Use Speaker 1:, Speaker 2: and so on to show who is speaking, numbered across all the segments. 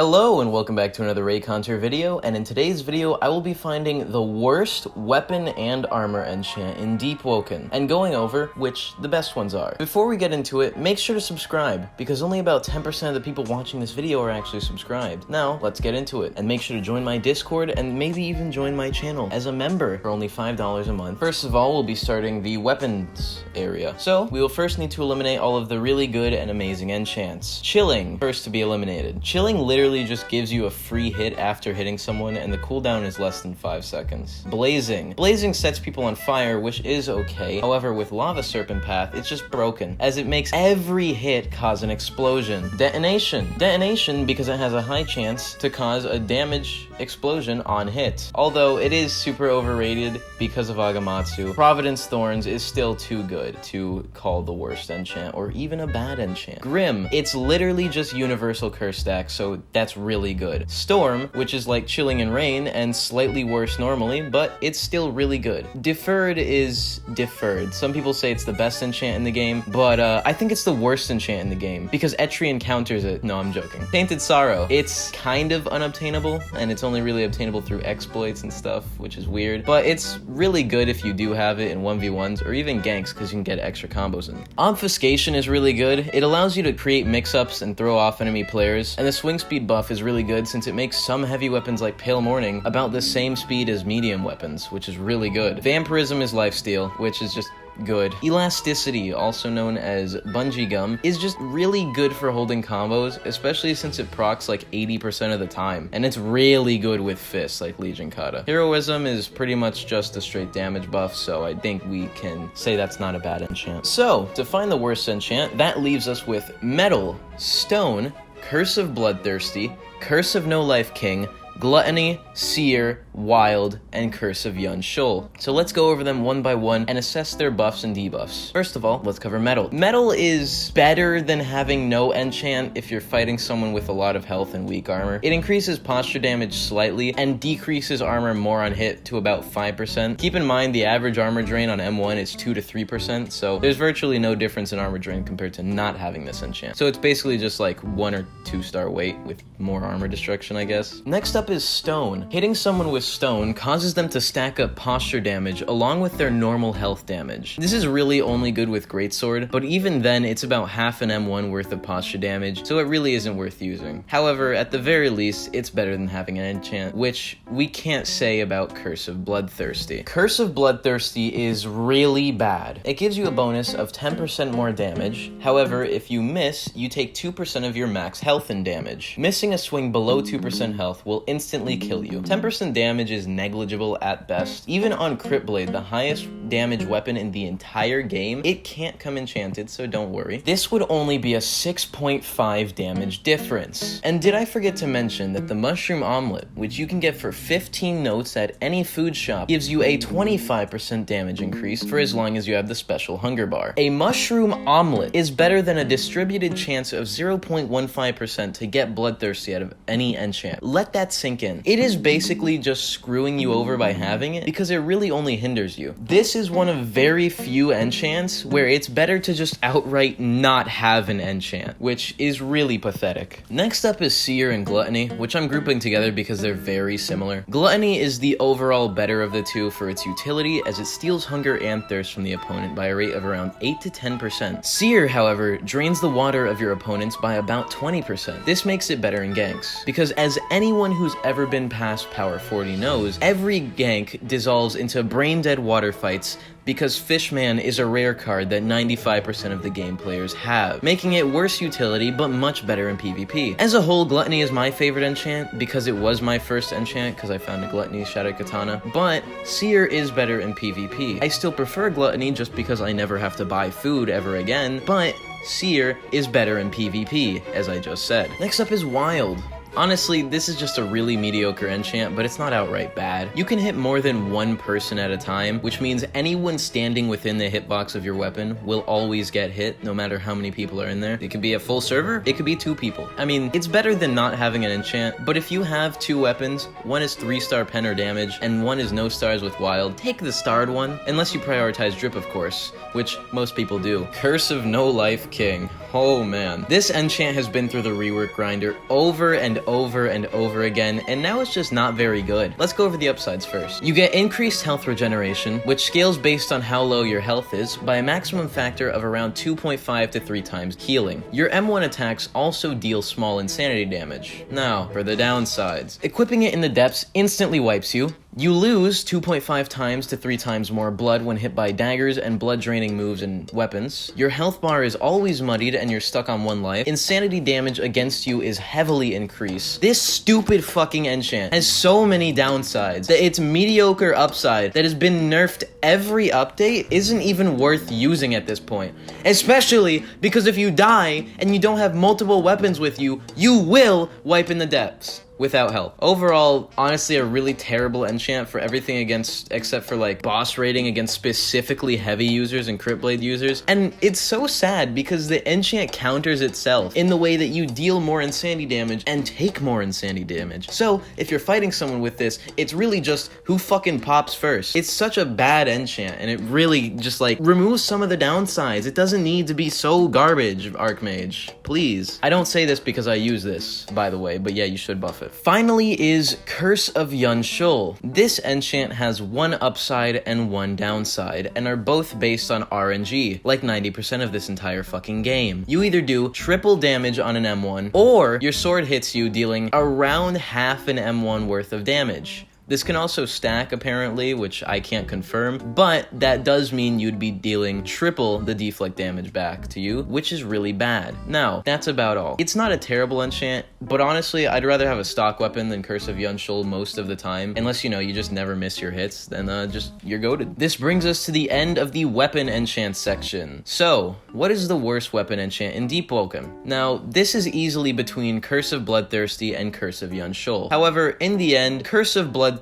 Speaker 1: Hello and welcome back to another Reaconteur video, and in today's video I will be finding the worst weapon and armor enchant in Deepwoken, and going over which the best ones are. Before we get into it, make sure to subscribe, because only about 10% of the people watching this video are actually subscribed. Now, let's get into it, and make sure to join my Discord and maybe even join my channel as a member for only $5 a month. First of all, we'll be starting the weapons area. So, we will first need to eliminate all of the really good and amazing enchants. Chilling, first to be eliminated. Chilling literally just gives you a free hit after hitting someone, and the cooldown is less than 5 seconds. Blazing. Blazing sets people on fire, which is okay. However, with Lava Serpent Path, it's just broken, as it makes every hit cause an explosion. Detonation. Detonation because it has a high chance to cause a damage explosion on hit. Although it is super overrated because of Agamatsu, Providence Thorns is still too good to call the worst enchant, or even a bad enchant. Grim. It's literally just universal curse stack, so that's really good. Storm, which is like chilling and rain and slightly worse normally, but it's still really good. Deferred is deferred. Some people say it's the best enchant in the game, but I think it's the worst enchant in the game because Etri counters it. No, I'm joking. Tainted Sorrow. It's kind of unobtainable, and it's only really obtainable through exploits and stuff, which is weird, but it's really good if you do have it in 1v1s or even ganks because you can get extra combos in. Obfuscation is really good. It allows you to create mix-ups and throw off enemy players, and the swing speed buff is really good since it makes some heavy weapons like Pale Morning about the same speed as medium weapons, which is really good. Vampirism is lifesteal, which is just good. Elasticity, also known as Bungee Gum, is just really good for holding combos, especially since it procs like 80% of the time, and it's really good with fists like Legion Kata. Heroism is pretty much just a straight damage buff, so I think we can say that's not a bad enchant. So, to find the worst enchant, that leaves us with Metal, Stone, Curse of Bloodthirsty, Curse of No Life King, Gluttony, Seer, Wild, and Curse of Yun Shul. So let's go over them one by one and assess their buffs and debuffs. First of all, let's cover Metal. Metal is better than having no enchant if you're fighting someone with a lot of health and weak armor. It increases posture damage slightly and decreases armor more on hit to about 5%. Keep in mind the average armor drain on M1 is 2 to 3%, so there's virtually no difference in armor drain compared to not having this enchant. So it's basically just like 1 or 2 star weight with more armor destruction, I guess. Next up is Stone. Hitting someone with Stone causes them to stack up posture damage along with their normal health damage. This is really only good with Greatsword, but even then it's about half an M1 worth of posture damage, so it really isn't worth using. However, at the very least, it's better than having an enchant, which we can't say about Curse of Bloodthirsty. Curse of Bloodthirsty is really bad. It gives you a bonus of 10% more damage. However, if you miss, you take 2% of your max health and damage. Missing a swing below 2% health will instantly kill you. 10% damage is negligible at best. Even on Crit Blade, the highest damage weapon in the entire game, it can't come enchanted, so don't worry. This would only be a 6.5 damage difference. And did I forget to mention that the Mushroom Omelet, which you can get for 15 notes at any food shop, gives you a 25% damage increase for as long as you have the special hunger bar. A Mushroom Omelet is better than a distributed chance of 0.15% to get Bloodthirsty out of any enchant. Let that sink in. It is basically just screwing you over by having it because it really only hinders you. This is one of very few enchants where it's better to just outright not have an enchant, which is really pathetic. Next up is Seer and Gluttony, which I'm grouping together because they're very similar. Gluttony is the overall better of the two for its utility, as it steals hunger and thirst from the opponent by a rate of around 8 to 10%. Seer, however, drains the water of your opponents by about 20%. This makes it better in ganks, because as anyone who's ever been past power 40 knows, every gank dissolves into brain-dead water fights because Fishman is a rare card that 95% of the game players have, making it worse utility but much better in PvP. As a whole, Gluttony is my favorite enchant because it was my first enchant because I found a Gluttony Shattered Katana, but Seer is better in PvP. I still prefer Gluttony just because I never have to buy food ever again, but Seer is better in PvP, as I just said. Next up is Wild. Honestly, this is just a really mediocre enchant, but it's not outright bad. You can hit more than one person at a time, which means anyone standing within the hitbox of your weapon will always get hit, no matter how many people are in there. It could be a full server, it could be 2 people. I mean, it's better than not having an enchant, but if you have 2 weapons, one is 3-star pen or damage, and one is no stars with wild, take the starred one, unless you prioritize drip, of course, which most people do. Curse of No Life King. Oh man. This enchant has been through the rework grinder over and over and over again, and now it's just not very good. Let's go over the upsides first. You get increased health regeneration, which scales based on how low your health is by a maximum factor of around 2.5 to 3 times healing. Your M1 attacks also deal small insanity damage. Now, for the downsides. Equipping it in the depths instantly wipes you. You lose 2.5 times to 3 times more blood when hit by daggers and blood-draining moves and weapons. Your health bar is always muddied and you're stuck on 1 life. Insanity damage against you is heavily increased. This stupid fucking enchant has so many downsides that its mediocre upside that has been nerfed every update isn't even worth using at this point. Especially because if you die and you don't have multiple weapons with you, you will wipe in the depths without help. Overall, honestly, a really terrible enchant for everything except for like boss rating against specifically heavy users and crit blade users. And it's so sad because the enchant counters itself in the way that you deal more insanity damage and take more insanity damage. So if you're fighting someone with this, it's really just who fucking pops first. It's such a bad enchant and it really just like removes some of the downsides. It doesn't need to be so garbage, Archmage. Please. I don't say this because I use this, by the way, but yeah, you should buff it. Finally is Curse of Yun-Shul. This enchant has 1 upside and 1 downside, and are both based on RNG, like 90% of this entire fucking game. You either do triple damage on an M1, or your sword hits you dealing around half an M1 worth of damage. This can also stack, apparently, which I can't confirm, but that does mean you'd be dealing triple the deflect damage back to you, which is really bad. Now, that's about all. It's not a terrible enchant, but honestly, I'd rather have a stock weapon than Curse of Yun-Shul most of the time, unless, you know, you just never miss your hits, then just, you're goated. This brings us to the end of the weapon enchant section. So, what is the worst weapon enchant in Deepwoken? Now, this is easily between Curse of Bloodthirsty and Curse of Yun-Shul. However, in the end, Curse of Bloodthirsty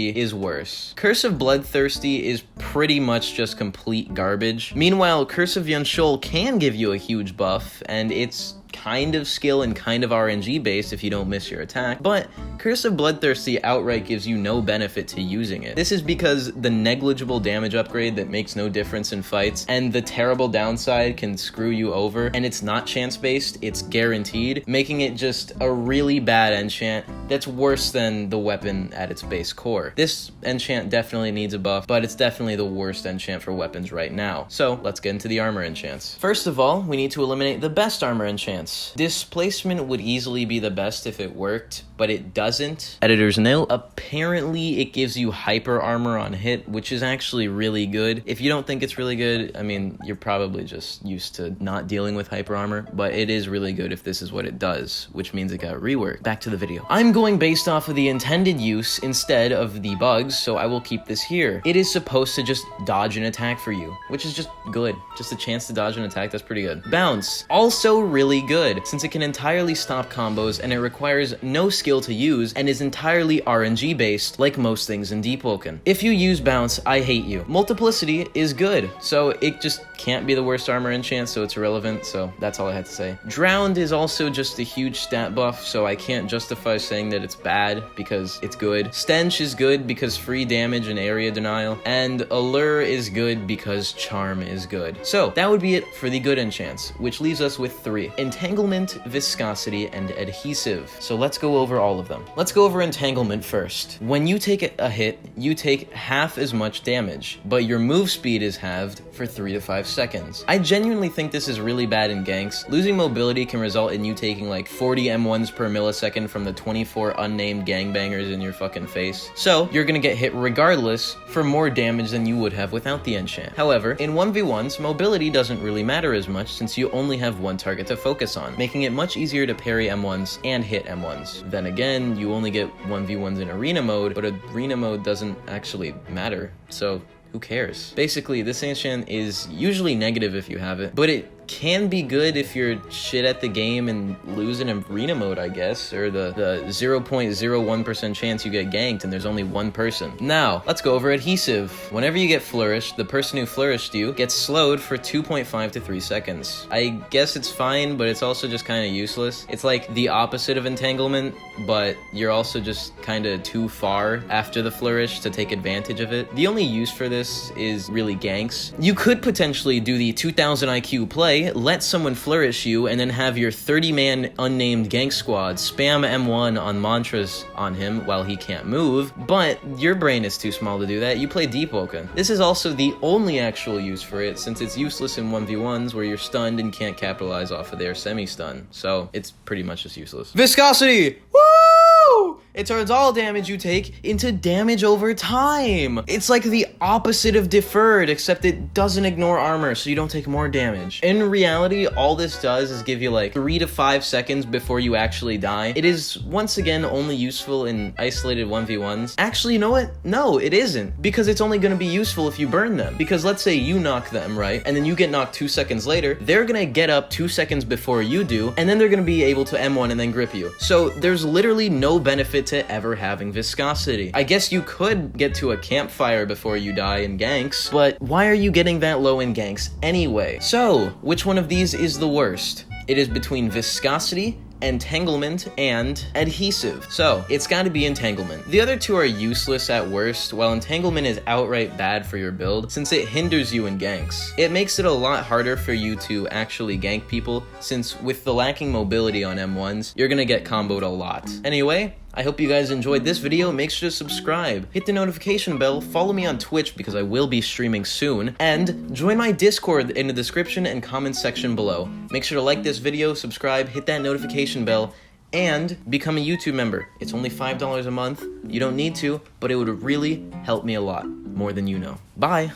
Speaker 1: is worse. Curse of Bloodthirsty is pretty much just complete garbage. Meanwhile, Curse of Yun-Shul can give you a huge buff, and it's kind of skill and kind of RNG based if you don't miss your attack, but Curse of Bloodthirsty outright gives you no benefit to using it. This is because the negligible damage upgrade that makes no difference in fights and the terrible downside can screw you over, and it's not chance based, it's guaranteed, making it just a really bad enchant that's worse than the weapon at its base core. This enchant definitely needs a buff, but it's definitely the worst enchant for weapons right now. So let's get into the armor enchants. First of all, we need to eliminate the best armor enchants. Displacement would easily be the best if it worked, but it doesn't. Editor's note, apparently it gives you hyper armor on hit, which is actually really good. If you don't think it's really good, I mean, you're probably just used to not dealing with hyper armor, but it is really good if this is what it does, which means it got reworked. Back to the video. I'm going based off of the intended use instead of the bugs, so I will keep this here. It is supposed to just dodge an attack for you, which is just good. Just a chance to dodge an attack, that's pretty good. Bounce, also really good, since it can entirely stop combos and it requires no skill to use and is entirely RNG based like most things in Deepwoken. If you use Bounce, I hate you. Multiplicity is good, so it just can't be the worst armor enchant, so it's irrelevant, so that's all I had to say. Drowned is also just a huge stat buff, so I can't justify saying that it's bad because it's good. Stench is good because free damage and area denial, and Allure is good because Charm is good. So that would be it for the good enchants, which leaves us with 3. Entanglement, Viscosity, and Adhesive. So let's go over all of them. Let's go over Entanglement first. When you take a hit, you take half as much damage, but your move speed is halved for 3 to 5 seconds. I genuinely think this is really bad in ganks. Losing mobility can result in you taking like 40 M1s per millisecond from the 24 unnamed gangbangers in your fucking face. So you're gonna get hit regardless for more damage than you would have without the enchant. However, in 1v1s, mobility doesn't really matter as much since you only have one target to focus on, making it much easier to parry M1s and hit M1s. Then again, you only get 1v1s in arena mode, but arena mode doesn't actually matter, so who cares? Basically, this enchant is usually negative if you have it, but it can be good if you're shit at the game and lose in arena mode, I guess, or the 0.01% chance you get ganked and there's only one person. Now, let's go over Adhesive. Whenever you get flourished, the person who flourished you gets slowed for 2.5 to 3 seconds. I guess it's fine, but it's also just kind of useless. It's like the opposite of Entanglement, but you're also just kind of too far after the flourish to take advantage of it. The only use for this is really ganks. You could potentially do the 2000 IQ play try let someone flourish you and then have your 30-man unnamed gank squad spam M1 on mantras on him while he can't move, but your brain is too small to do that. You play Deepwoken. This is also the only actual use for it, since it's useless in 1v1s where you're stunned and can't capitalize off of their semi-stun. So it's pretty much just useless. Viscosity! Woo! It turns all damage you take into damage over time. It's like the opposite of deferred, except it doesn't ignore armor, so you don't take more damage. In reality, all this does is give you like 3 to 5 seconds before you actually die. It is, once again, only useful in isolated 1v1s. Actually, you know what? No, it isn't, because it's only gonna be useful if you burn them. Because let's say you knock them, right? And then you get knocked 2 seconds later, they're gonna get up 2 seconds before you do, and then they're gonna be able to M1 and then grip you. So there's literally no benefit to ever having viscosity. I guess you could get to a campfire before you die in ganks, but why are you getting that low in ganks anyway? So, which one of these is the worst? It is between viscosity, entanglement, and adhesive. So, it's gotta be entanglement. The other two are useless at worst, while entanglement is outright bad for your build, since it hinders you in ganks. It makes it a lot harder for you to actually gank people, since with the lacking mobility on M1s, you're gonna get comboed a lot. Anyway, I hope you guys enjoyed this video. Make sure to subscribe, hit the notification bell, follow me on Twitch because I will be streaming soon, and join my Discord in the description and comments section below. Make sure to like this video, subscribe, hit that notification bell, and become a YouTube member. It's only $5 a month. You don't need to, but it would really help me a lot, more than you know. Bye!